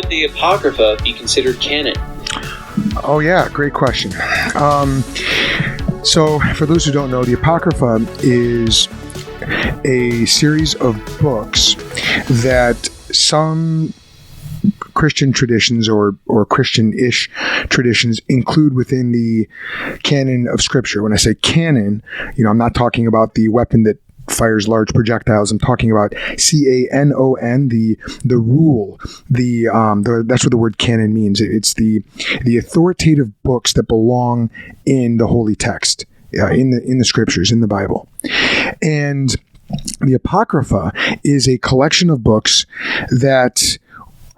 should the Apocrypha be considered canon? Oh yeah, great question. So for those who don't know, the Apocrypha is a series of books that some Christian traditions or Christian-ish traditions include within the canon of Scripture. When I say canon, I'm not talking about the weapon that fires large projectiles. I'm talking about canon, the rule, that's what the word canon means. It's the authoritative books that belong in the holy text, in the Scriptures, in the Bible. And the Apocrypha is a collection of books that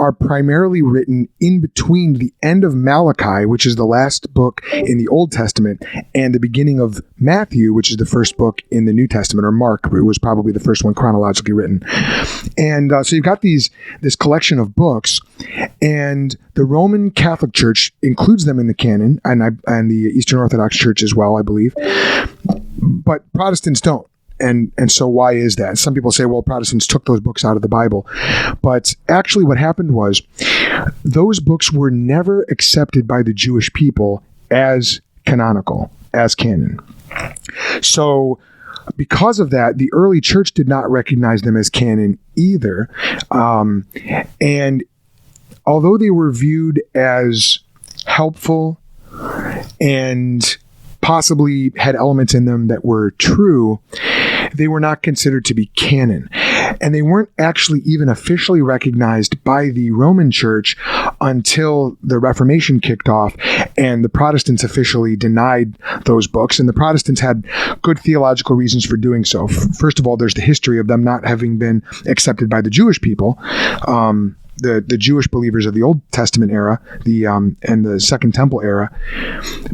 are primarily written in between the end of Malachi, which is the last book in the Old Testament, and the beginning of Matthew, which is the first book in the New Testament, or Mark, it was probably the first one chronologically written. And so you've got this collection of books, and the Roman Catholic Church includes them in the canon, and the Eastern Orthodox Church as well, I believe. But Protestants don't. And so why is that? Some people say, well, Protestants took those books out of the Bible. But actually what happened was those books were never accepted by the Jewish people as canonical, as canon. So because of that, the early church did not recognize them as canon either. And although they were viewed as helpful and possibly had elements in them that were true, they were not considered to be canon. And they weren't actually even officially recognized by the Roman Church until the Reformation kicked off and the Protestants officially denied those books. And the Protestants had good theological reasons for doing so. First of all, there's the history of them not having been accepted by the Jewish people. The Jewish believers of the Old Testament era, and the Second Temple era,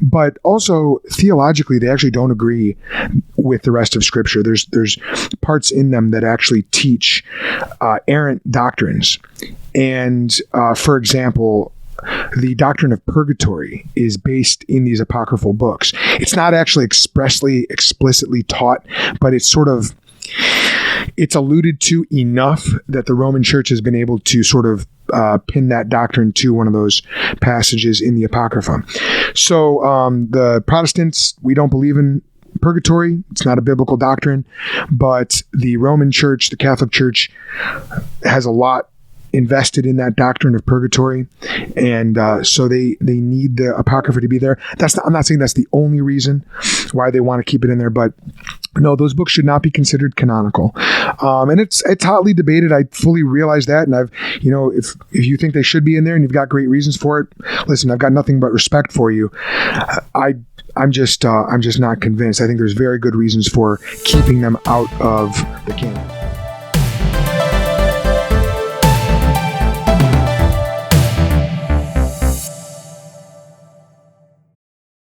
but also theologically they actually don't agree with the rest of Scripture. There's parts in them that actually teach errant doctrines, and for example, the doctrine of purgatory is based in these apocryphal books. It's not actually explicitly taught, but it's alluded to enough that the Roman Church has been able to sort of pin that doctrine to one of those passages in the Apocrypha. So the Protestants, we don't believe in purgatory. It's not a biblical doctrine. But the Roman Church, the Catholic Church, has a lot invested in that doctrine of purgatory, and so they need the Apocrypha to be there. I'm not saying that's the only reason why they want to keep it in there, but no, those books should not be considered canonical. And it's hotly debated. I fully realize that, and if you think they should be in there and you've got great reasons for it, listen, I've got nothing but respect for you. I'm just not convinced. I think there's very good reasons for keeping them out of the canon.